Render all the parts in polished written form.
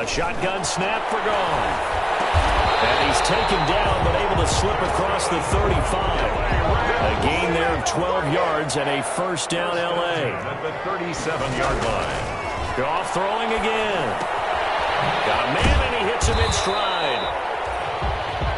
A shotgun snap for Goff. And he's taken down but able to slip across the 35. A gain there of 12 yards and a first down L.A. At the 37-yard line. Goff throwing again. Got a man and he hits him in stride.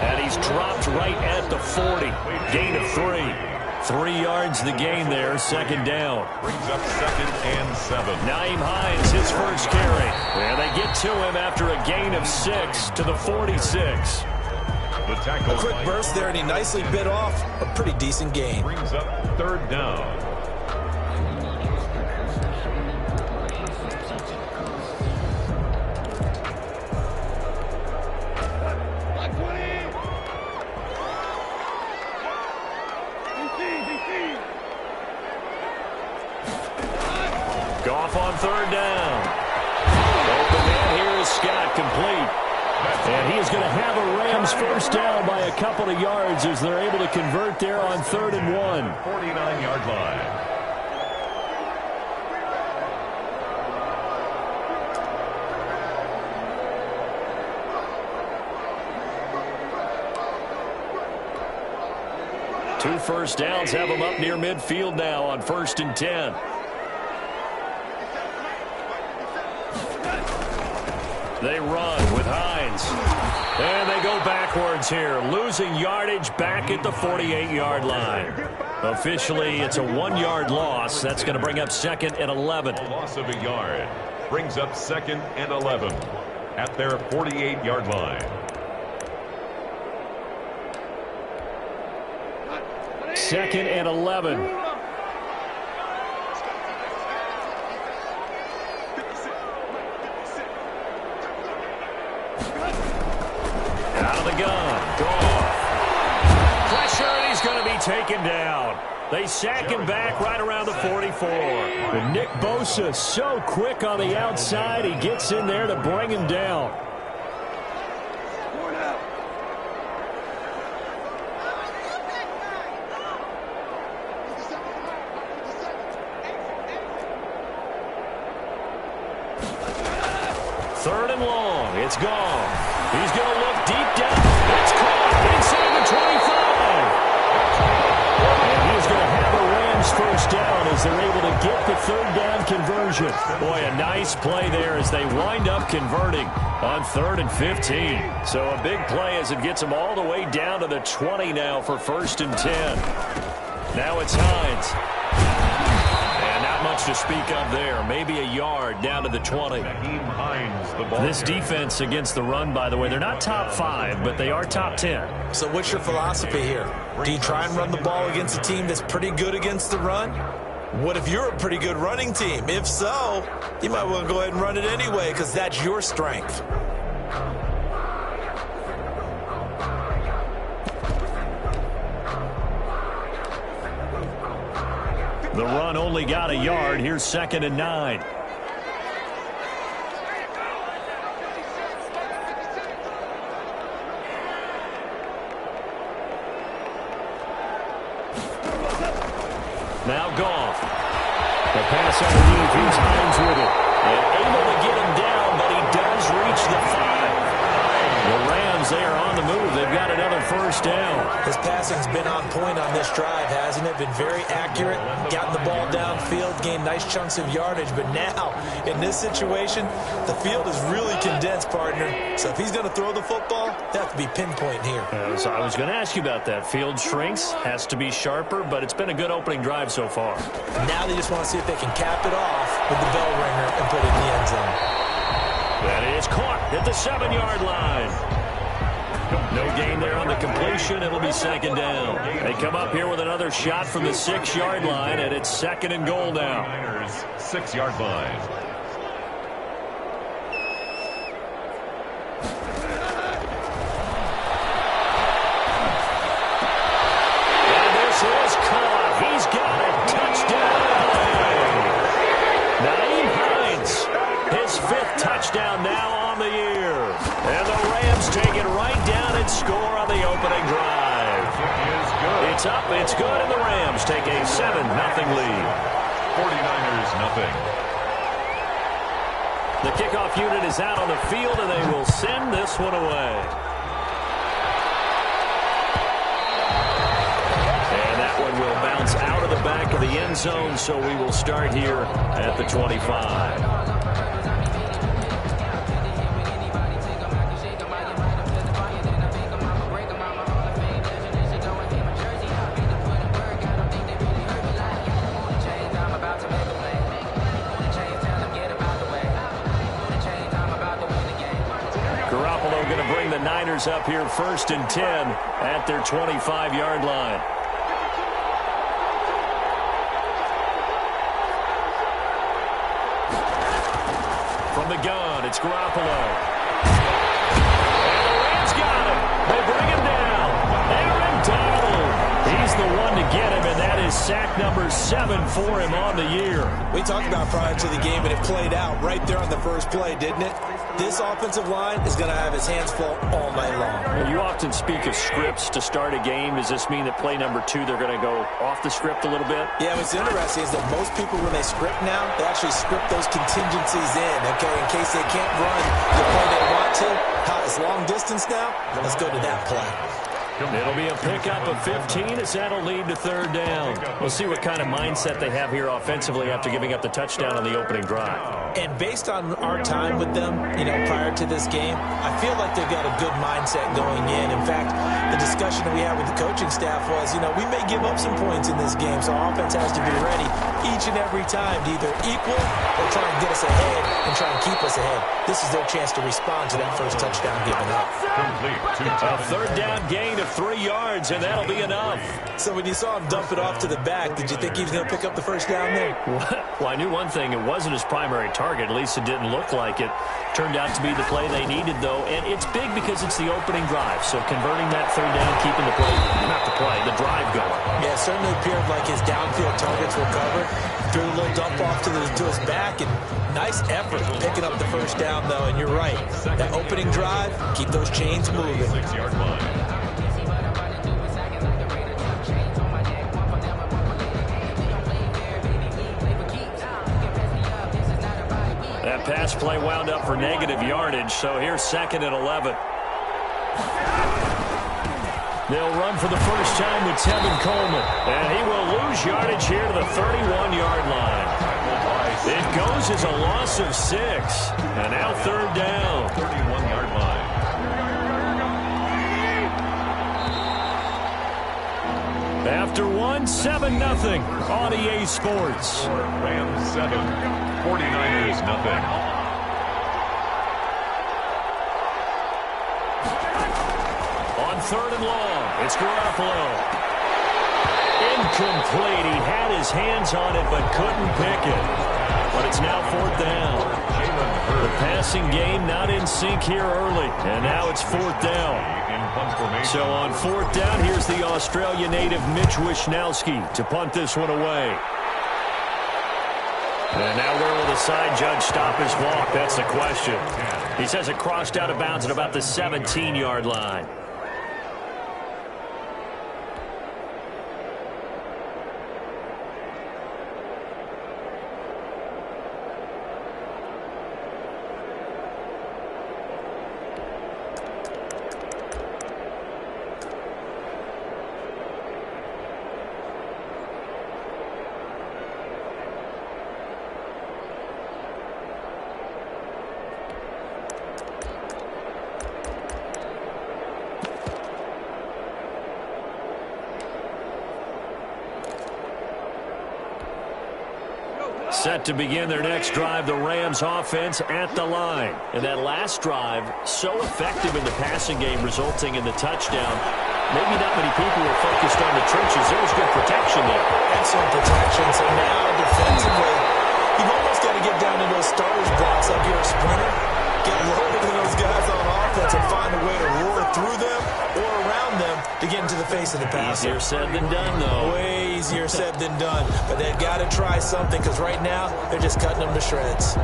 And he's dropped right at the 40. Gain of 3. 3 yards the gain there, second down. Brings up 2nd and 7. Nyheim Hines, his first carry. And they get to him after a gain of 6 to the 46. The tackle. A quick burst there, and he nicely bit off a pretty decent gain. Brings up 3rd down. Goff on 3rd down. Open man here is Scott, complete. And he is going to have a Rams first down by a couple of yards as they're able to convert there on 3rd and 1. 49-yard line. Two first downs have them up near midfield now on 1st and 10. They run with Hines. And they go backwards here, losing yardage back at the 48-yard line. Officially, it's a 1-yard loss. That's going to bring up 2nd and 11. A loss of a yard. Brings up 2nd and 11 at their 48-yard line. 2nd and 11. Out of the gun. Goff. Pressure, and he's going to be taken down. They sack him back right around the 44. And Nick Bosa so quick on the outside. He gets in there to bring him down. Third and long. It's gone. He's going to look deep down. It's caught inside the 25. And he's going to have a Rams first down as they're able to get the 3rd down conversion. Boy, a nice play there as they wind up converting on 3rd and 15. So a big play as it gets them all the way down to the 20 now for 1st and 10. Now it's Hines. Much to speak of there. Maybe a yard down to the 20. This defense against the run, by the way, they're not top 5, but they are top 10. So what's your philosophy here? Do you try and run the ball against a team that's pretty good against the run? What if you're a pretty good running team? If so, you might want to go ahead and run it anyway because that's your strength. The run only got a yard. Here's 2nd and 9. Now Goff. The pass underneath. Here's Hines with it. And able to get him down, but he does reach the 5. The Rams, they are on the move. They've got another first down. His passing's been on point on this drive, hasn't it? Been very accurate, gotten the ball downfield, gained nice chunks of yardage. But now, in this situation, the field is really condensed, partner. So if he's going to throw the football, they have to be pinpoint here. So I was going to ask you about that. Field shrinks, has to be sharper, but it's been a good opening drive so far. Now they just want to see if they can cap it off with the bell ringer and put it in the end zone. That is caught at the 7-yard line. No gain there on the completion. It'll be 2nd down. They come up here with another shot from the 6-yard line, and it's 2nd and goal now. 6-yard line. And this is caught. He's got it. Touchdown. Nyheim Hines, his 5th touchdown now on the year. And the Rams take it right down and score on the opening drive. It's up, it's good, and the Rams take a 7-0 lead. 49ers nothing. The kickoff unit is out on the field, and they will send this one away. And that one will bounce out of the back of the end zone, so we will start here at the 25. Niners up here 1st and 10 at their 25-yard line. From the gun, it's Garoppolo. And the Rams got him. They bring him down. Aaron Donald. He's the one to get him, and that is sack number 7 for him on the year. We talked about prior to the game, and it played out right there on the first play, didn't it? This offensive line is going to have his hands full all night long. You often speak of scripts to start a game. Does this mean that play number 2, they're going to go off the script a little bit? Yeah, what's interesting is that most people, when they script now, they actually script those contingencies in, okay, in case they can't run the play they want to. It's long distance now. Let's go to that play. It'll be a pickup of 15 as that'll lead to 3rd down. We'll see what kind of mindset they have here offensively after giving up the touchdown on the opening drive. And based on our time with them, prior to this game, I feel like they've got a good mindset going in. In fact, the discussion we had with the coaching staff was, we may give up some points in this game, so our offense has to be ready each and every time to either equal or try and get us ahead and try and keep us ahead. This is their chance to respond to that first touchdown given up. A 3rd down gain of 3 yards, and that'll be enough. So when you saw him dump it off to the back, did you think he was going to pick up the first down there? Well, I knew one thing. It wasn't his primary target. At least it didn't look like it. Turned out to be the play they needed, though, and it's big because it's the opening drive. So converting that 3rd down, keeping the play, not the play, the drive going. Yeah, it certainly appeared like his downfield targets were covered. Threw a little dump off to his back, and nice effort picking up the first down, though. And you're right, that opening drive, keep those chains moving. 6-yard line. That pass play wound up for negative yardage, so here's 2nd and 11. They'll run for the first time with Tevin Coleman, and he will lose yardage here to the 31-yard line. It goes as a loss of 6, and now 3rd down. 31-yard line. After 7-0 on EA Sports. Rams 7, 49ers nothing. On 3rd and long, it's Garoppolo. Incomplete. He had his hands on it but couldn't pick it. But it's now 4th down. The passing game not in sync here early, and now it's 4th down. So on 4th down, here's the Australia native Mitch Wishnowsky to punt this one away. And now where will the side judge stop his walk? That's the question. He says it crossed out of bounds at about the 17-yard line. Set to begin their next drive, the Rams offense at the line. And that last drive, so effective in the passing game, resulting in the touchdown. Maybe not many people were focused on the trenches. There was good protection there. Excellent protection. So now defensively, you've almost got to get down to those starters blocks like you're a sprinter. Get loaded to those guys on offense and find a way to roar through them or around them to get into the face of the passer. Easier said than done, though. Way easier said than done. But they've got to try something because right now they're just cutting them to shreds.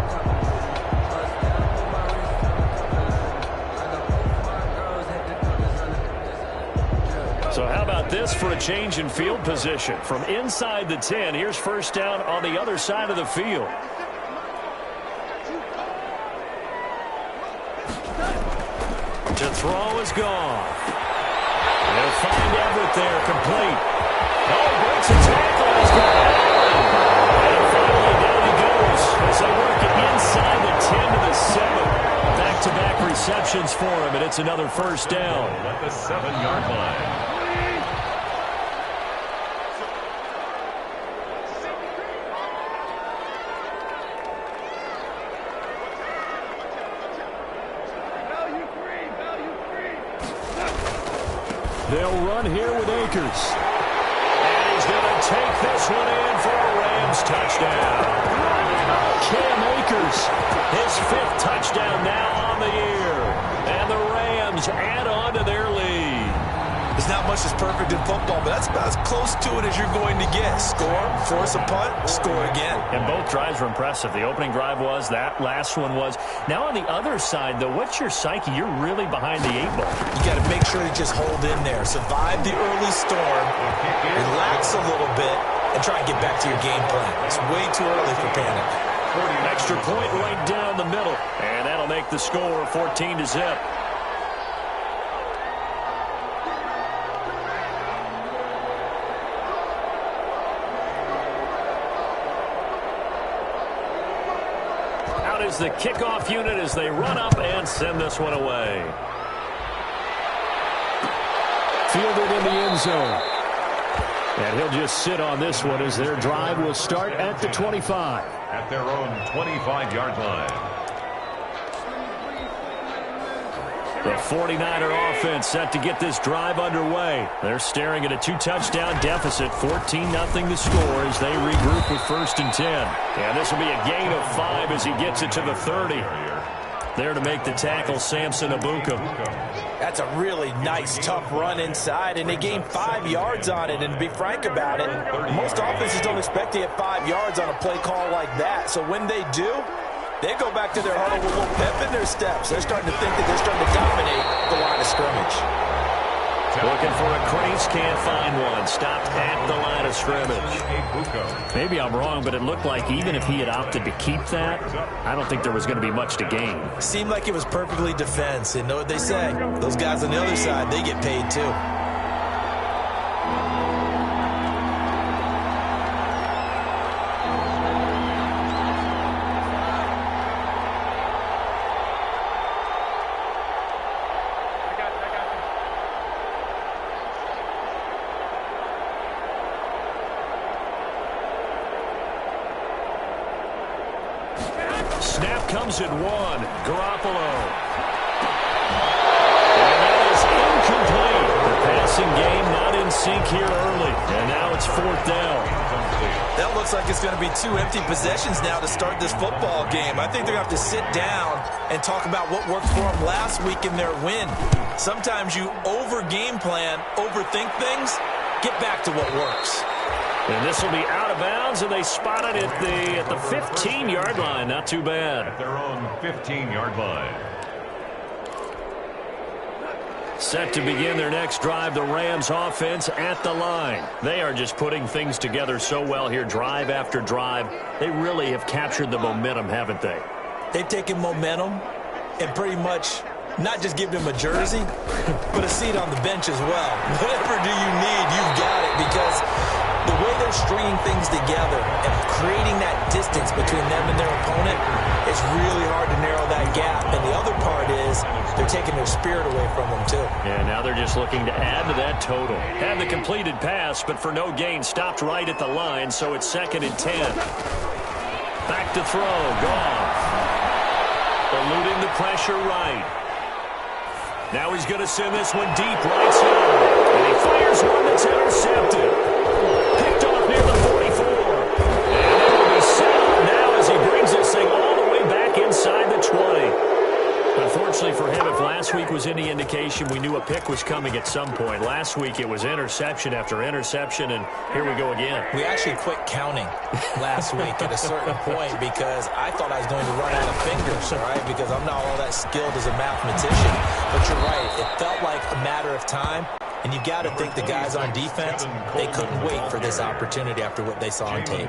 So how about this for a change in field position? From inside the 10, here's 1st down on the other side of the field. throw is gone. They'll find Everett there, complete. Oh, breaks a tackle. He's got it. And finally, down he goes as they work it inside the 10 to the 7. Back-to-back receptions for him, and it's another first down. At the 7-yard line. They'll run here with Akers. And he's going to take this one in for a Rams touchdown. Cam Akers, his 5th touchdown now on the year. And the Rams add on to their lead. There's not much that's perfect in football, but that's about as close to it as you're going to get. Score, force a punt, score again. And both drives were impressive. The opening drive was, that last one was. Now on the other side, though, what's your psyche? You're really behind the 8 ball. You got to make sure you just hold in there. Survive the early storm, relax a little bit, and try and get back to your game plan. It's way too early for panic. Extra point right down the middle. And that'll make the score 14-0. Out is the kickoff unit as they run up and send this one away. Fielded in the end zone. And he'll just sit on this one as their drive will start at the 25. At their own 25-yard line. The 49er offense set to get this drive underway. They're staring at a 2-touchdown deficit, 14-0 to score as they regroup with 1st and 10. And this will be a gain of 5 as he gets it to the 30. There to make the tackle, Samson Ebukam. That's a really nice, tough run inside, and they gained 5 yards on it. And to be frank about it, most offenses don't expect to get 5 yards on a play call like that. So when they do, they go back to their huddle with a little pep in their steps. They're starting to think that they're starting to dominate the line of scrimmage. Looking for a crease, can't find one. Stopped at the line of scrimmage. Maybe I'm wrong, but it looked like even if he had opted to keep that, I don't think there was going to be much to gain. Seemed like it was perfectly defense. And know what they say? Those guys on the other side, they get paid too. Snap comes at 1. Garoppolo. And that is incomplete. The passing game not in sync here early. And now it's 4th down. That looks like it's going to be 2 empty possessions now to start this football game. I think they're going to have to sit down and talk about what worked for them last week in their win. Sometimes you over-game plan, overthink things, get back to what works. And this will be out of bounds, and they spot it at the 15-yard line. Not too bad. At their own 15-yard line. Set to begin their next drive, the Rams offense at the line. They are just putting things together so well here, drive after drive. They really have captured the momentum, haven't they? They've taken momentum and pretty much not just given them a jersey, but a seat on the bench as well. Whatever do you need, you've got it, because the way they're stringing things together and creating that distance between them and their opponent, it's really hard to narrow that gap. And the other part is they're taking their spirit away from them, too. Yeah, now they're just looking to add to that total. Had the completed pass, but for no gain, stopped right at the line, so it's 2nd and 10. Back to throw, Goff. Eluding the pressure right. Now he's going to send this one deep right side. And he fires one that's intercepted. Picked off near the 44. And it will be set up now as he brings this thing all the way back inside the 20. Unfortunately for him, if last week was any indication, we knew a pick was coming at some point. Last week it was interception after interception, and here we go again. We actually quit counting last week at a certain point because I thought I was going to run out of fingers, all right, because I'm not all that skilled as a mathematician. But you're right. It felt like a matter of time. And you've got to think the guys on defense, they couldn't wait for this opportunity after what they saw on tape.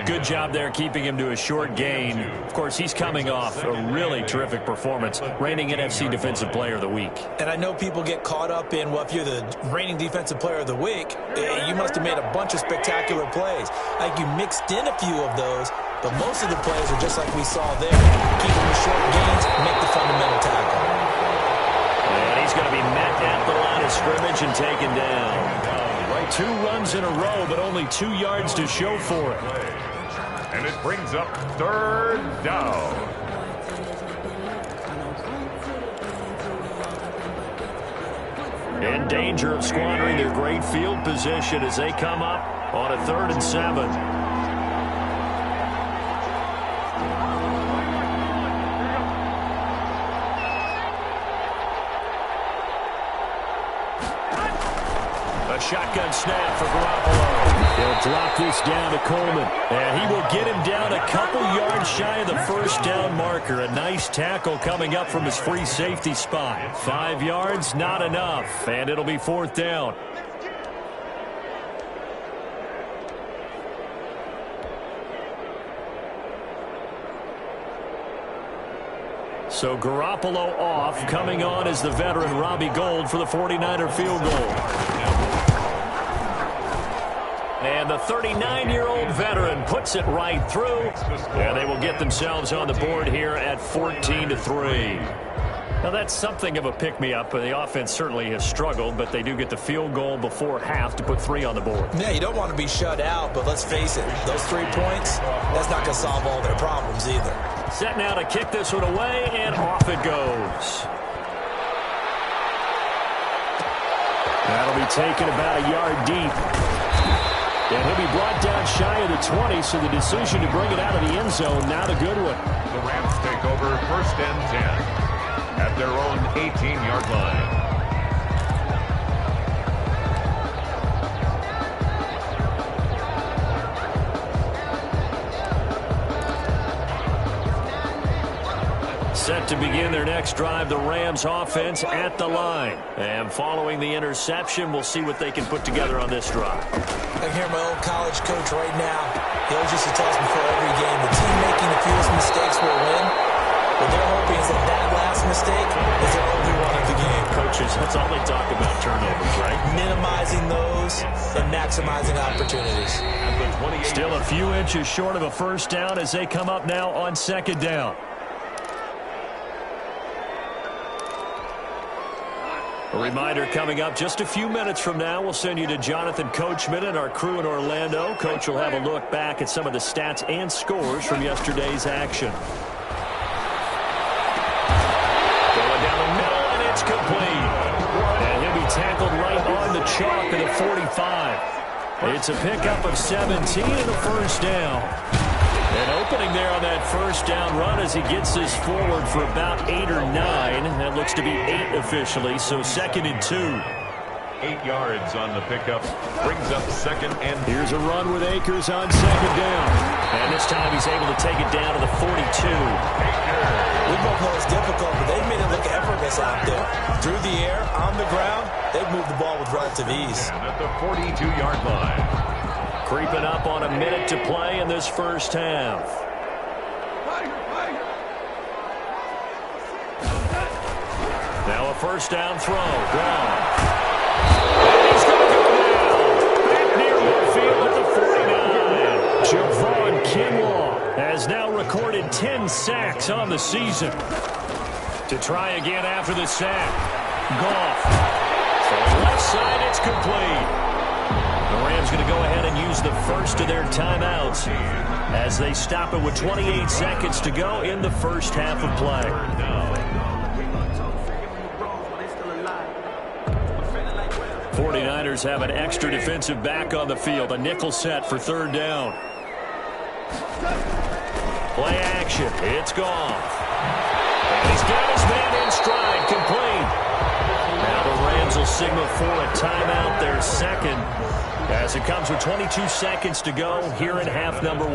Good job there keeping him to a short gain. Of course, he's coming off a really terrific performance, reigning NFC Defensive Player of the Week. And I know people get caught up in, well, if you're the reigning Defensive Player of the Week, you must have made a bunch of spectacular plays. Like you mixed in a few of those, but most of the plays are just like we saw there. Keep them to short gains, make the fundamental tackle. And he's going to be met at the line of scrimmage and taken down. 2 runs in a row, but only 2 yards to show for it. And it brings up 3rd down. In danger of squandering their great field position as they come up on a 3rd and 7. Shotgun snap for Garoppolo. He'll drop this down to Coleman. And he will get him down a couple yards shy of the first down marker. A nice tackle coming up from his free safety spot. 5 yards, not enough. And it'll be 4th down. So Garoppolo off. Coming on is the veteran Robbie Gould for the 49er field goal. And the 39-year-old veteran puts it right through. And they will get themselves on the board here at 14-3. Now, that's something of a pick-me-up. The offense certainly has struggled, but they do get the field goal before half to put 3 on the board. Yeah, you don't want to be shut out, but let's face it, those 3 points, that's not going to solve all their problems either. Set now to kick this one away, and off it goes. That'll be taken about a yard deep. And he'll be brought down shy of the 20, so the decision to bring it out of the end zone, not a good one. The Rams take over 1st and 10 at their own 18-yard line. Set to begin their next drive, the Rams offense at the line. And following the interception, we'll see what they can put together on this drive. I hear my old college coach right now. He always used to tell us before every game, the team making the fewest mistakes will win. What they're hoping is that last mistake is their only one of the game. Coaches, that's all they talk about, turnovers, right? Minimizing those and maximizing opportunities. Still a few inches short of a first down as they come up now on 2nd down. A reminder coming up just a few minutes from now, we'll send you to Jonathan Coachman and our crew in Orlando. Coach will have a look back at some of the stats and scores from yesterday's action. Going down the middle, and it's complete. And he'll be tackled right on the chalk of the 45. It's a pickup of 17 and a first down. And opening there on that first down run as he gets this forward for about 8 or 9. That looks to be 8 officially, so 2nd and 2. 8 yards on the pickup. Brings up 2nd and... Here's a run with Akers on 2nd down. And this time he's able to take it down to the 42. We both know it's difficult, but they've made it look effortless out there. Through the air, on the ground, they've moved the ball with relative ease. And at the 42-yard line. Creeping up on a minute to play in this first half. Now a first down throw. Gone. And he's going to go down. Back near midfield at the 49. Javon Kinlaw has now recorded 10 sacks on the season. To try again after the sack. Goff. From the left side, it's complete. The Rams going to go ahead and use the first of their timeouts as they stop it with 28 seconds to go in the first half of play. 49ers have an extra defensive back on the field, a nickel set for 3rd down. Play action. It's Goff. And he's got his man in stride, complete. Now the Rams will signal for a timeout, their 2nd. As it comes with 22 seconds to go here in half number 1.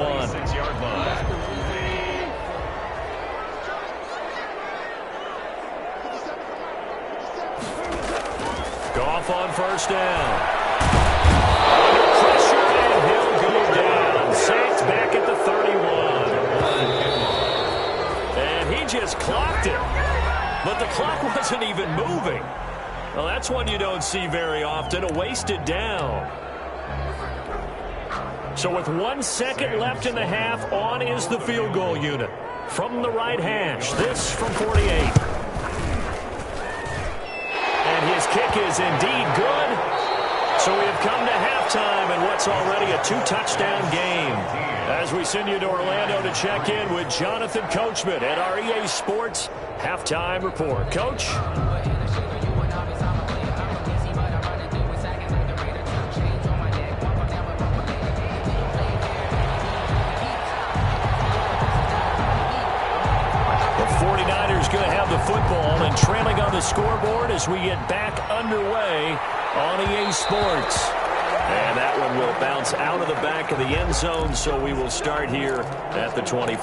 Goff off on first down. Under pressure, and he'll go down. Saints back at the 31. And he just clocked it. But the clock wasn't even moving. Well, that's one you don't see very often, a wasted down. So with 1 second left in the half, on is the field goal unit. From the right hash, this from 48. And his kick is indeed good. So we have come to halftime in what's already a 2-touchdown game. As we send you to Orlando to check in with Jonathan Coachman at our EA Sports Halftime Report. Coach? Going to have the football and trailing on the scoreboard as we get back underway on EA Sports. And that one will bounce out of the back of the end zone, so we will start here at the 25.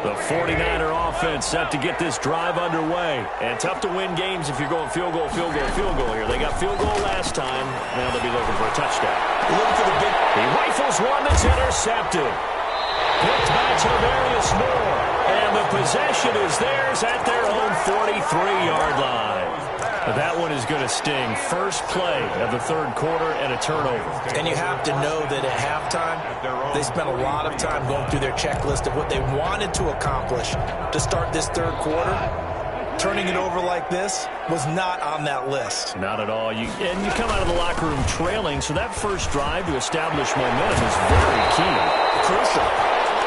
The 49er offense set to get this drive underway. And tough to win games if you're going field goal, field goal, field goal here. They got field goal last time. Now they'll be looking for a touchdown. Looking for the big. He rifles one that's intercepted. Picked by Tavarius Moore. And the possession is theirs at their own 43-yard line. That one is going to sting. First play of the third quarter and a turnover. And you have to know that at halftime, they spent a lot of time going through their checklist of what they wanted to accomplish to start this third quarter. Turning it over like this was not on that list. Not at all. You come out of the locker room trailing, so that first drive to establish momentum is very key. Crucial.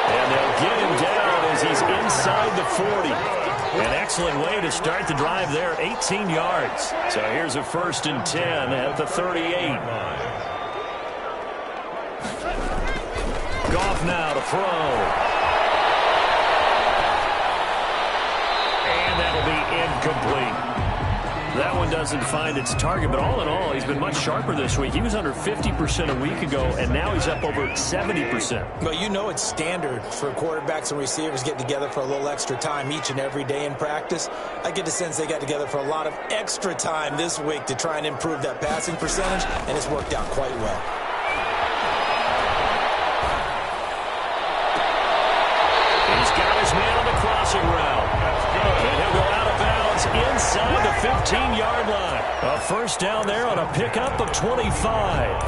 And they'll get him down as he's inside the 40. An excellent way to start the drive there, 18 yards. So here's a 1st and 10 at the 38. Goff now to throw. And that'll be incomplete. That one doesn't find its target, but all in all, he's been much sharper this week. He was under 50% a week ago, and now he's up over 70%. Well, you know it's standard for quarterbacks and receivers getting together for a little extra time each and every day in practice. I get the sense they got together for a lot of extra time this week to try and improve that passing percentage, and it's worked out quite well. He's got his man on the crossing route. And he'll go out of bounds inside the 15-yard line. A first down there on a pickup of 25.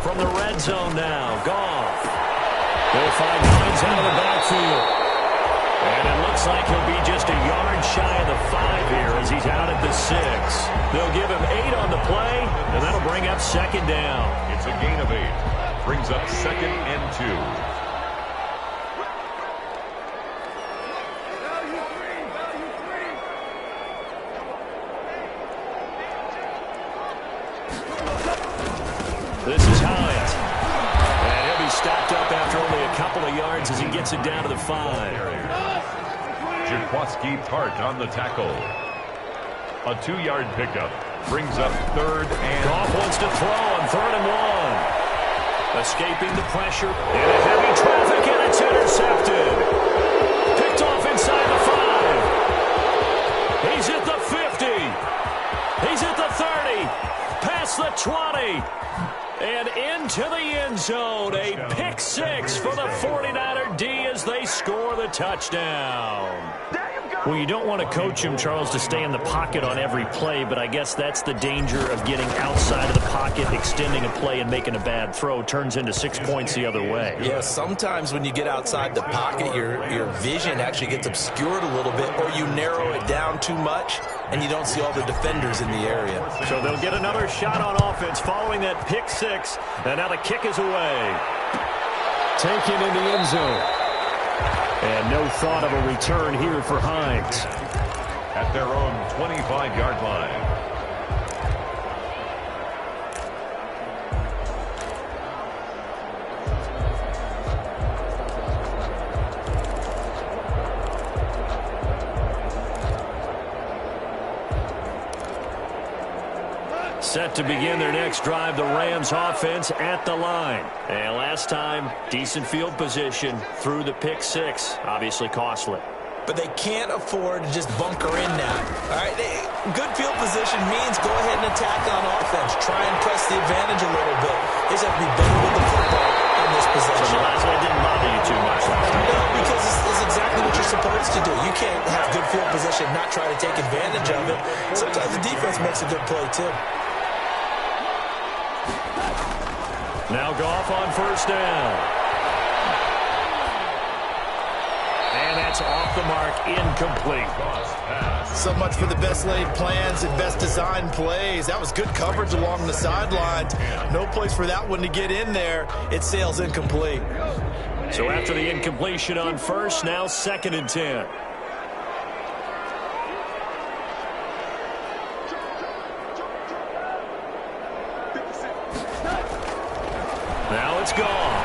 From the red zone now, Goff. They'll find Hines out of the backfield. And it looks like he'll be just a yard shy of the 5 here as he's out at the 6. They'll give him 8 on the play, and that'll bring up 2nd down. It's a gain of 8. Brings up 2nd and 2. This is Hines. And he'll be stopped up after only a couple of yards as he gets it down to the 5. Jaquaski Tart on the tackle. A 2-yard pickup brings up 3rd and... Goff wants to throw on 3rd and 1. Escaping the pressure. In a heavy traffic, and it's intercepted. Picked off inside the 5. He's at the 50. He's at the 30. Past the 20. And into the end zone, a pick 6 for the 49er D as they score the touchdown. Well, you don't want to coach him, Charles, to stay in the pocket on every play, but I guess that's the danger of getting outside of the pocket, extending a play and making a bad throw. Turns into 6 points the other way. Yeah, sometimes when you get outside the pocket, your vision actually gets obscured a little bit, or you narrow it down too much, and you don't see all the defenders in the area. So they'll get another shot on offense following that pick 6, and now the kick is away. Taken in the end zone. And no thought of a return here for Hines. At their own 25-yard line. Set to begin their next drive, the Rams offense at the line. And last time, decent field position through the pick six. Obviously costly. But they can't afford to just bunker in now. All right, good field position means go ahead and attack on offense. Try and press the advantage a little bit. They just have to be better with the football on this possession. So the last one didn't bother you too much. No, because it's exactly what you're supposed to do. You can't have good field position, not try to take advantage of it. Sometimes the defense makes a good play, too. Now Goff on first down. And that's off the mark, incomplete. So much for the best laid plans and best designed plays. That was good coverage along the sidelines. No place for that one to get in there. It sails incomplete. So after the incompletion on first, now 2nd and 10. Now it's gone.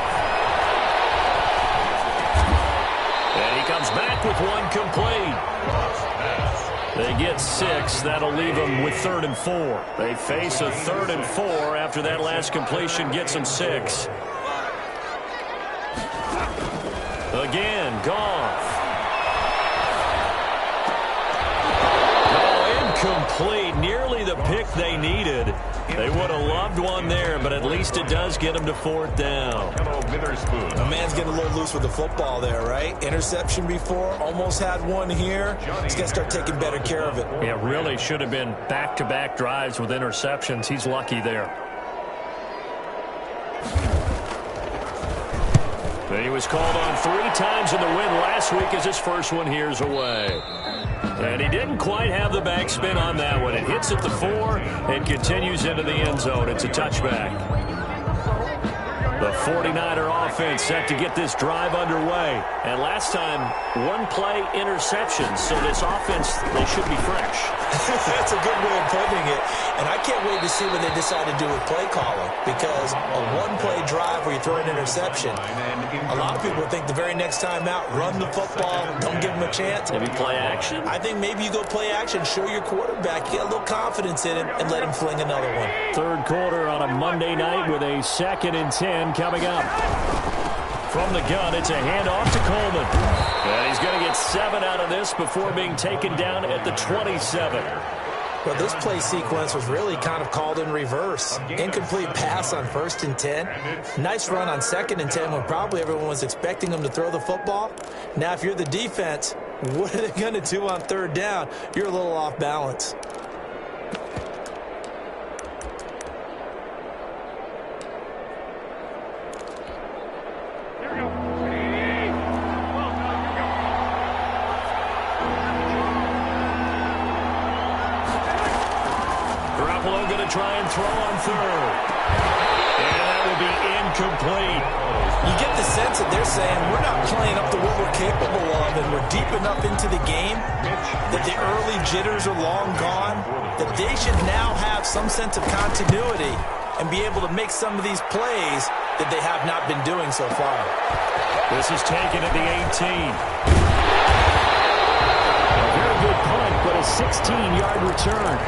And he comes back with one complete. They get 6. That'll leave them with 3rd and 4. They face a 3rd and 4 after that last completion gets them 6. Again, Goff. Oh, incomplete. Nearly the pick they needed. They would have loved one there, but at least it does get them to 4th down. The man's getting a little loose with the football there, right? Interception before, almost had one here. He's got to start taking better care of it. Yeah, really should have been back-to-back drives with interceptions. He's lucky there. He was called on 3 times in the win last week as his first one here's away. And he didn't quite have the backspin on that one. It hits at the 4 and continues into the end zone. It's a touchback. The 49er offense set to get this drive underway. And last time, 1-play interception. So this offense, they should be fresh. That's a good way of putting it. And I can't wait to see what they decide to do with play calling. Because a 1-play drive where you throw an interception, a lot of people think the very next time out, run the football, don't give them a chance. Maybe play action? I think maybe you go play action, show your quarterback, get a little confidence in him, and let him fling another one. 3rd quarter on a Monday night with a 2nd and 10 coming up. From the gun, it's a handoff to Coleman. And he's going to get 7 out of this before being taken down at the 27. Well, this play sequence was really kind of called in reverse. Incomplete pass on 1st and 10. Nice run on 2nd and 10 when probably everyone was expecting him to throw the football. Now, if you're the defense, what are they going to do on 3rd down? You're a little off balance. Try and throw on 3rd. And that will be incomplete. You get the sense that they're saying we're not playing up to what we're capable of and we're deep enough into the game that the early jitters are long gone, that they should now have some sense of continuity and be able to make some of these plays that they have not been doing so far. This is taken at the 18. Very good punt, but a 16-yard return.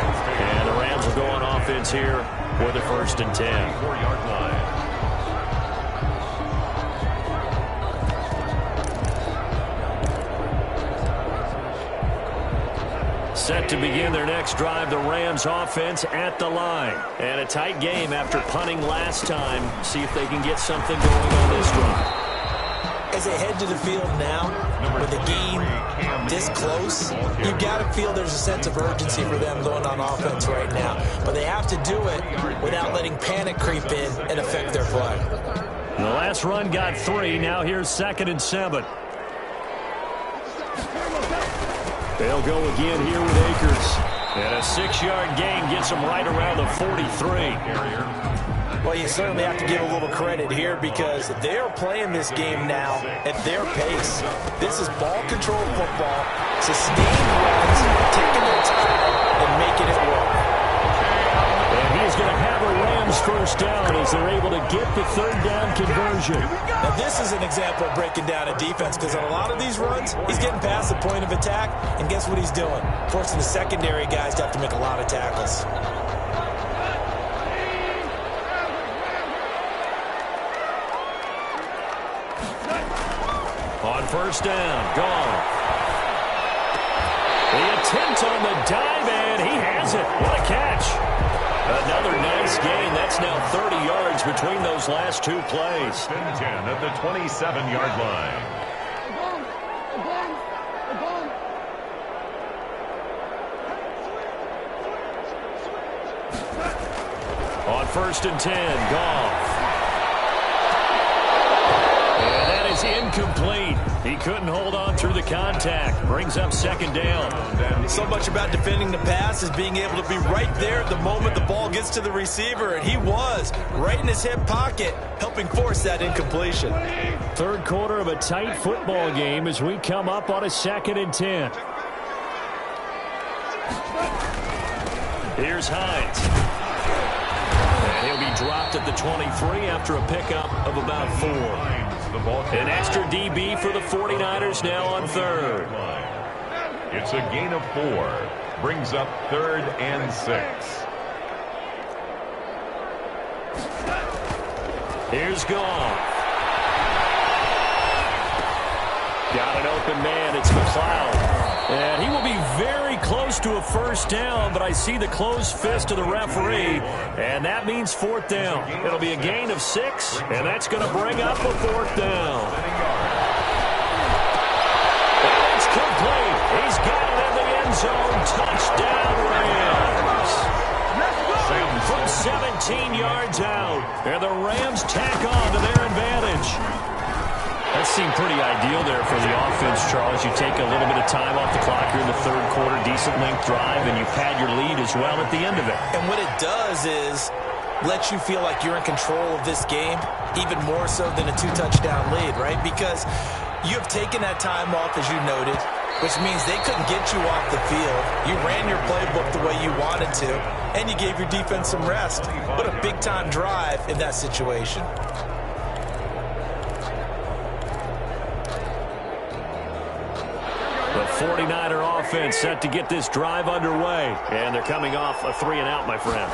And the Rams will go on offense here for the 1st and 10. 4-yard line. Set to begin their next drive, the Rams offense at the line. And a tight game after punting last time. See if they can get something going on this drive. As they head to the field now, with the game this close, you've got to feel there's a sense of urgency for them going on offense right now. But they have to do it without letting panic creep in and affect their play. The last run got 3. Now here's 2nd and 7. They'll go again here with Akers. And a 6-yard gain gets them right around the 43. Well, you certainly have to give a little credit here because they're playing this game now at their pace. This is ball control football, sustained runs, taking their time, and making it work. And he's going to have a Rams first down as they're able to get the 3rd down conversion. Now, this is an example of breaking down a defense because on a lot of these runs, he's getting past the point of attack, and guess what he's doing? Forcing the secondary guys to have to make a lot of tackles. first down. Gone. The attempt on the dive, and he has it. What a catch. Another nice gain. That's now 30 yards between those last two plays. 10 at the 27-yard line. On first and 10, Goff. And that is incomplete. He couldn't hold on through the contact. Brings up second down. So much about defending the pass is being able to be right there at the moment the ball gets to the receiver, and he was right in his hip pocket, helping force that incompletion. Third quarter of a tight football game as we come up on a second and 10. Here's Hines. And he'll be dropped at the 23 after a pickup of about 4. An extra DB for the 49ers now on third. It's a gain of 4. Brings up 3rd and 6. Here's Goff. Got an open man. It's McLeod. And he will be very close to a first down, but I see the closed fist of the referee, and that means fourth down. It'll be a gain of 6, and that's going to bring up a fourth down. And it's complete. He's got it in the end zone. Touchdown, Rams. From 17 yards out, and the Rams tack on to their advantage. That seemed pretty ideal there for the offense, Charles. You take a little bit of time off the clock here in the third quarter, decent length drive, and you pad your lead as well at the end of it. And what it does is let you feel like you're in control of this game, even more so than a 2-touchdown lead, right? Because you have taken that time off, as you noted, which means they couldn't get you off the field. You ran your playbook the way you wanted to, and you gave your defense some rest. What a big-time drive in that situation. The 49er offense set to get this drive underway. And they're coming off a 3-and-out, my friend.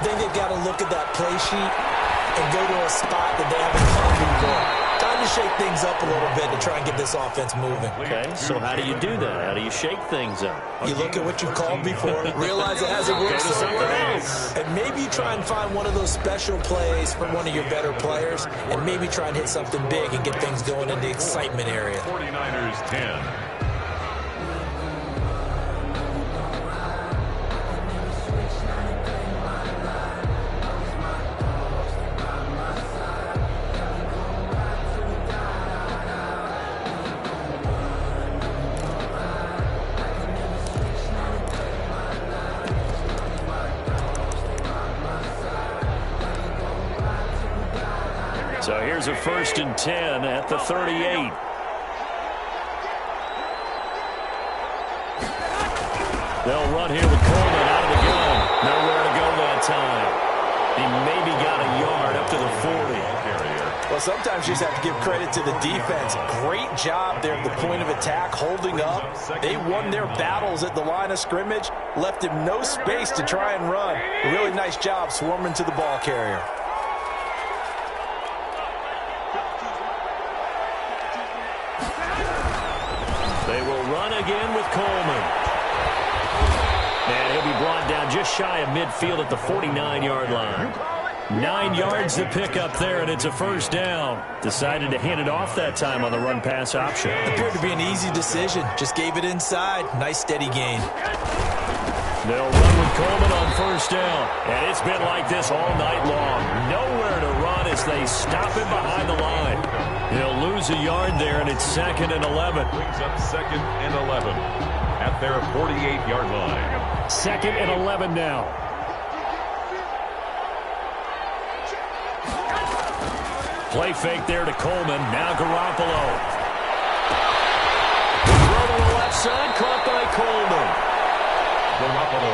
Then they've got to look at that play sheet and go to a spot that they haven't come before. Time to shake things up a little bit to try and get this offense moving. Okay, so how do you do that? How do you shake things up? You look at what you've called before, realize it hasn't worked so well, and maybe you try and find one of those special plays from one of your better players, and maybe try and hit something big and get things going in the excitement area. 49ers 10. So here's a first and 10 at the 38. They'll run here with Coleman out of the gun. Nowhere to go that time. He maybe got a yard up to the 40. Well, sometimes you just have to give credit to the defense. Great job there at the point of attack, holding up. They won their battles at the line of scrimmage, left him no space to try and run. A really nice job swarming to the ball carrier. They will run again with Coleman. And he'll be brought down just shy of midfield at the 49-yard line. 9 yards to pick up there, and it's a first down. Decided to hand it off that time on the run-pass option. Appeared to be an easy decision. Just gave it inside. Nice steady gain. They'll run with Coleman on first down. And it's been like this all night long. Nowhere to run as they stop him behind the line. He'll lose a yard there, and it's 2nd and 11. Brings up 2nd and 11 at their 48-yard line. 2nd and 11 now. Play fake there to Coleman. Now Garoppolo. Throw to the left side, caught by Coleman.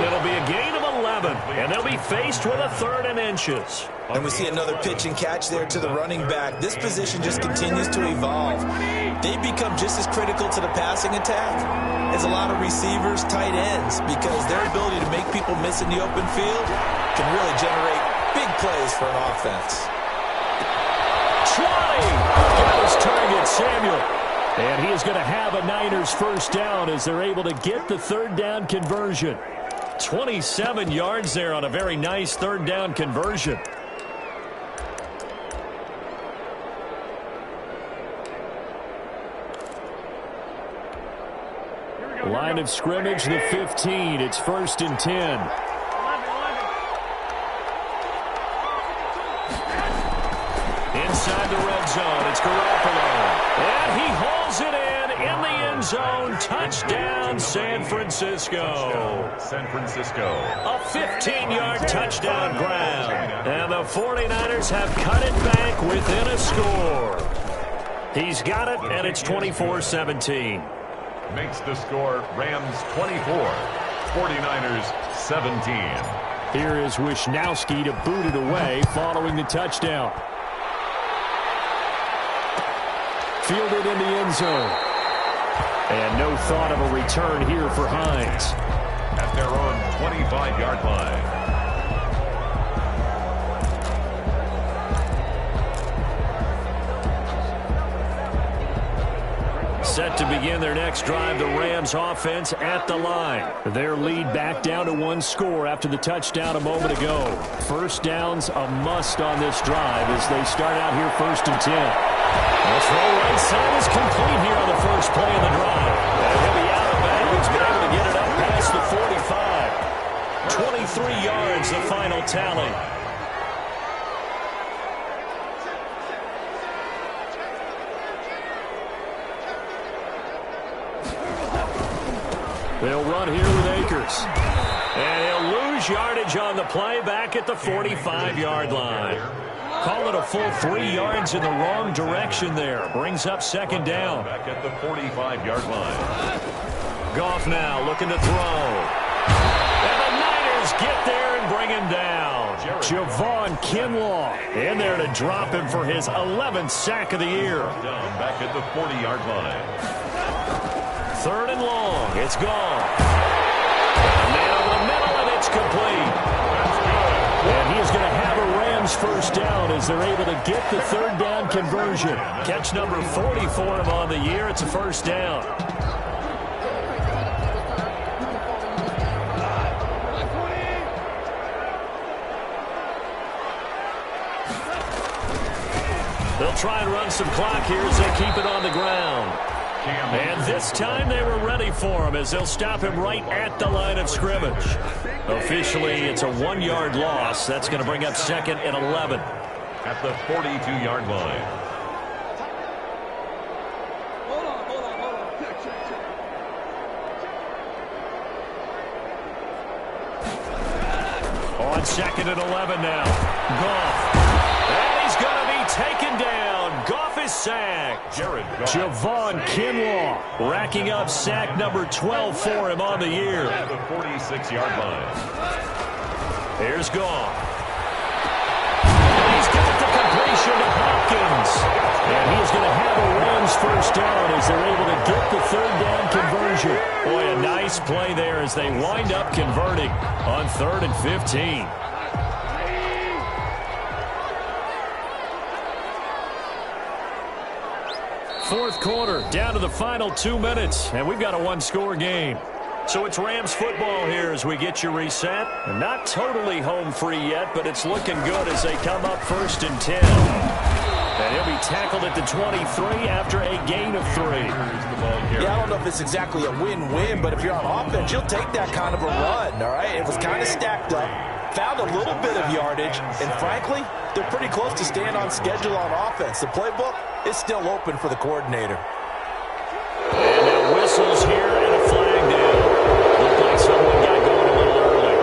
It'll be a gain of 11, and they'll be faced with a 3rd and inches. And we see another pitch and catch there to the running back. This position just continues to evolve. They become just as critical to the passing attack as a lot of receivers, tight ends, because their ability to make people miss in the open field can really generate big plays for an offense. 20! Got his target, Samuel. And he is going to have a Niners first down as they're able to get the third down conversion. 27 yards there on a very nice third down conversion. Line of scrimmage, the 15. It's 1st and 10. Inside the red zone, it's Garoppolo. And he hauls it in the end zone. Touchdown, San Francisco. San Francisco. A 15-yard touchdown grab. And the 49ers have cut it back within a score. He's got it, and it's 24-17. Makes the score Rams 24, 49ers 17. Here is Wisnowski to boot it away following the touchdown. Fielded in the end zone. And no thought of a return here for Hines. At their own 25-yard line. Set to begin their next drive, the Rams offense at the line. Their lead back down to one score after the touchdown a moment ago. First down's a must on this drive as they start out here 1st and 10. The throw right side is complete here on the first play of the drive. And he'll be out of bounds, been able to get it up past the 45. 23 yards, the final tally. They'll run here with Akers. And he'll lose yardage on the play back at the 45-yard line. Call it a full 3 yards in the wrong direction there. Brings up 2nd down. Back at the 45-yard line. Goff now looking to throw. And the Niners get there and bring him down. Javon Kinlaw in there to drop him for his 11th sack of the year. Down back at the 40-yard line. 3rd and long. It's gone. And man over the middle, and it's complete. And he is going to have a Rams first down as they're able to get the third down conversion. Catch number 40 for him on the year. It's a first down. They'll try and run some clock here as they keep it on the ground. And this time they were ready for him as they'll stop him right at the line of scrimmage. Officially, it's a 1-yard loss. That's going to bring up 2nd and 11. At the 42-yard line. On 2nd and 11 now. Goff. And he's going to be taken down. Goff is sacked. Javon Kinlaw racking up sack number 12 for him on the year. At the 46-yard line. Here's Goff. And he's got the completion to Hopkins. And he's going to have a Rams first down as they're able to get the third down conversion. Boy, a nice play there as they wind up converting on 3rd and 15. Fourth quarter, down to the final 2 minutes, and we've got a one-score game. So it's Rams football here as we get you reset. Not totally home free yet, but it's looking good as they come up 1st and 10. And he'll be tackled at the 23 after a gain of 3. Yeah, I don't know if it's exactly a win-win, but if you're on offense, you'll take that kind of a run, all right? It was kind of stacked up, found a little bit of yardage, and frankly, they're pretty close to staying on schedule on offense. The playbook is still open for the coordinator. And now whistles here and a flag down. Looked like someone got going a little early.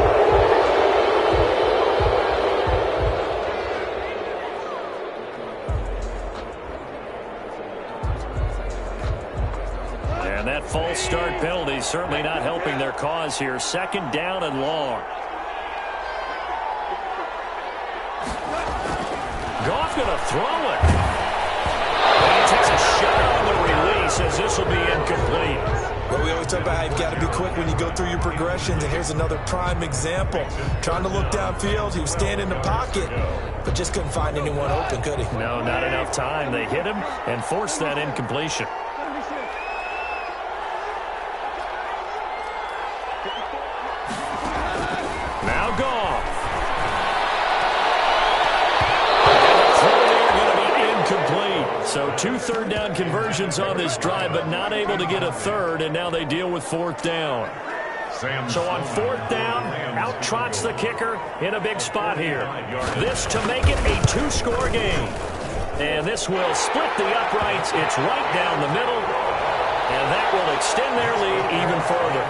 And that false start penalty certainly not helping their cause here. 2nd down and long. Goff going to throw it. And he takes a shot on the release as this will be incomplete. Well, we always talk about how you've got to be quick when you go through your progressions, and here's another prime example. Trying to look downfield, he was standing in the pocket, but just couldn't find anyone open, could he? No, not enough time. They hit him and forced that incompletion. 2 third-down conversions on this drive, but not able to get a third, and now they deal with 4th down. So on 4th down, out trots the kicker in a big spot here. This to make it a 2-score game. And this will split the uprights. It's right down the middle. And that will extend their lead even further.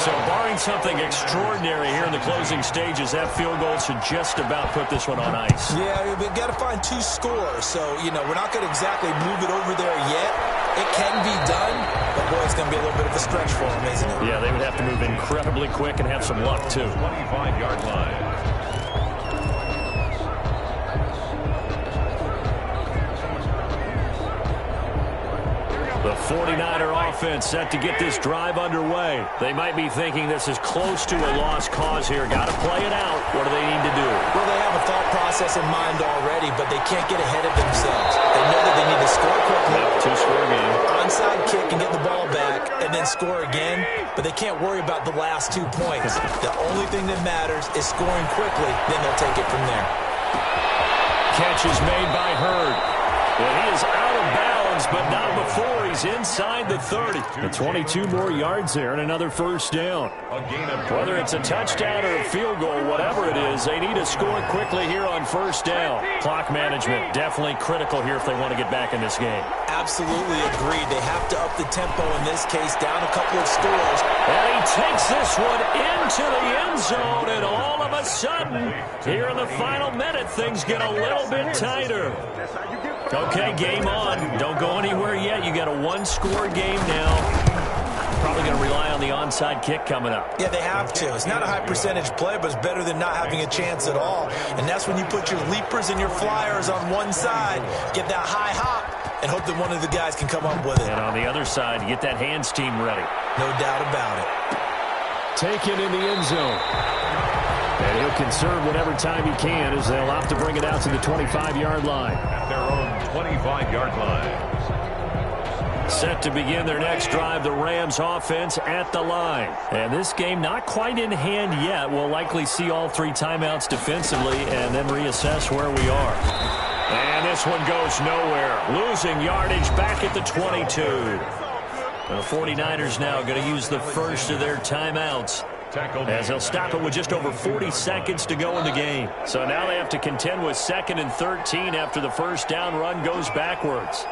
So barring something extraordinary here in the closing stages, that field goal should just about put this one on ice. Yeah, we've got to find 2 scores. So, we're not going to exactly move it over there yet. It can be done, but boy, it's going to be a little bit of a stretch for them, isn't it? Yeah, they would have to move incredibly quick and have some luck, too. 25-yard line. The 49er offense set to get this drive underway. They might be thinking this is close to a lost cause here. Got to play it out. What do they need to do? Well, they have a thought process in mind already, but they can't get ahead of themselves. They know that they need to score quickly. 2-score game. Onside kick and get the ball back and then score again, but they can't worry about the last 2 points. The only thing that matters is scoring quickly, then they'll take it from there. Catch is made by Hurd. And he is out of bounds, but not before he's inside the 30. And 22 more yards there and another first down. Whether it's a touchdown or a field goal, whatever it is, they need to score quickly here on first down. Clock management definitely critical here if they want to get back in this game. Absolutely agreed. They have to up the tempo in this case, down a couple of scores. And he takes this one into the end zone, and all of a sudden, here in the final minute, things get a little bit tighter. Okay, game on. Don't go anywhere yet. You got a 1-score game now. Probably going to rely on the onside kick coming up. Yeah, they have to. It's not a high percentage play, but it's better than not having a chance at all. And that's when you put your leapers and your flyers on one side, get that high hop, and hope that one of the guys can come up with it. And on the other side, you get that hands team ready. No doubt about it. Taken in the end zone. And he'll conserve whatever time he can as they'll opt to bring it out to the 25-yard line. At their own 25-yard line. Set to begin their next drive, the Rams offense at the line. And this game not quite in hand yet. We'll likely see all 3 timeouts defensively and then reassess where we are. And this one goes nowhere. Losing yardage back at the 22. The 49ers now going to use the first of their timeouts, as they'll stop it with just over 40 seconds to go in the game. So now they have to contend with 2nd and 13 after the first down run goes backwards.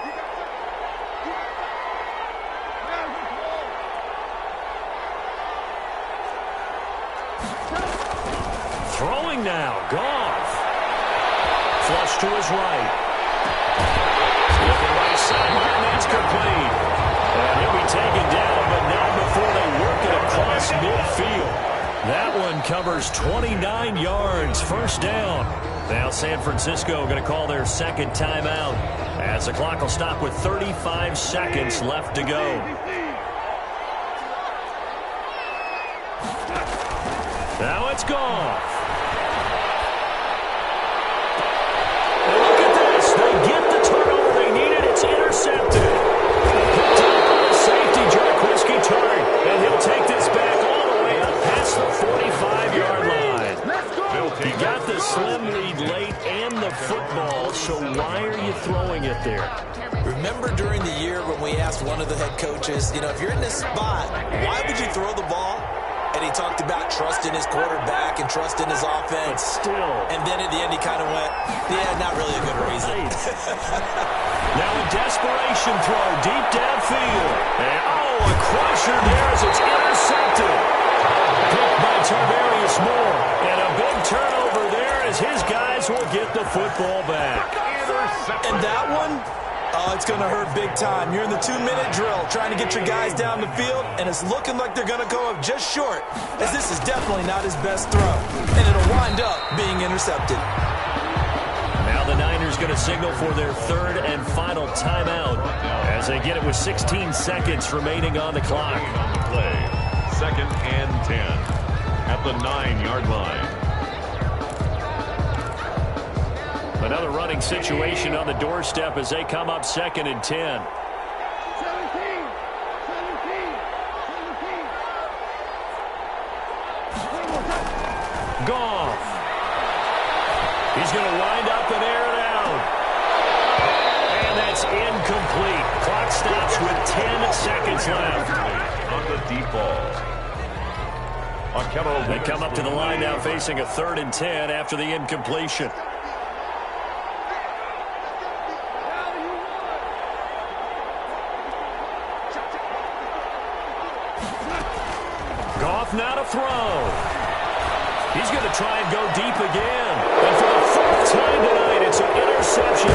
Throwing now, Goff. Flush to his right. Looking right sideline, that's complete. And he'll be taken down, but not before they work it across midfield. That one covers 29 yards, first down. Now San Francisco going to call their 2nd timeout as the clock will stop with 35 seconds left to go. Now it's gone. And look at this. They get the turnover they needed. It's intercepted. Safety Jarquiski Tartt, and he'll take this back all the way up past the 45-yard line. He got the slim lead late and the football, so why are you throwing it there? Remember during the year when we asked one of the head coaches, if you're in this spot, why would you throw the ball? And he talked about trusting his quarterback and trusting his offense. But still. And then at the end he kind of went, yeah, not really a good reason. Now a desperation throw deep downfield. And a crusher there as it's intercepted. Picked by Tarvarius Moore. And a big turnover there as his guys will get the football back. And that one, it's going to hurt big time. You're in the 2-minute drill trying to get your guys down the field, and it's looking like they're going to go up just short, as this is definitely not his best throw. And it'll wind up being intercepted. Now the Niners going to signal for their 3rd and final timeout as they get it with 16 seconds remaining on the clock. Play 2nd and 10 at the 9-yard line. Another running situation on the doorstep as they come up 2nd and 10. Goff. He's going to wind up and air it out. And that's It's incomplete. Clock stops with 10 seconds left. On the deep ball. They come up to the line now facing a 3rd and 10 after the incompletion. Goff now to throw. He's going to try and go deep again. And for the 4th time tonight, it's an interception.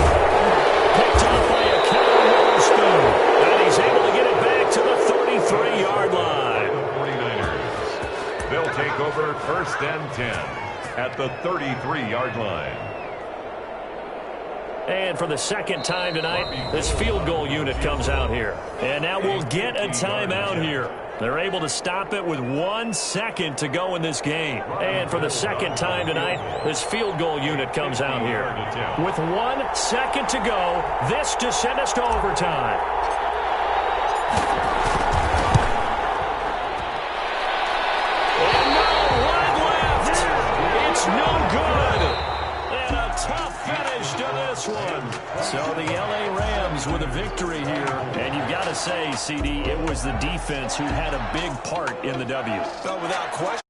Picked off by a Kevin Witherspoon. And he's able to get it back to the 33-yard line. The 49ers. They'll take over 1st and 10 at the 33-yard line. And for the 2nd time tonight, this field goal unit comes out here. And now we'll get a timeout here. They're able to stop it with 1 second to go in this game. And for the 2nd time tonight, this field goal unit comes out here. With 1 second to go, this to send us to overtime. And no line left. It's no good. And a tough finish to this one. So the L.A. Rams with a victory here. And you've got to say, CD, it was the defense who had a big part in the W. Without question.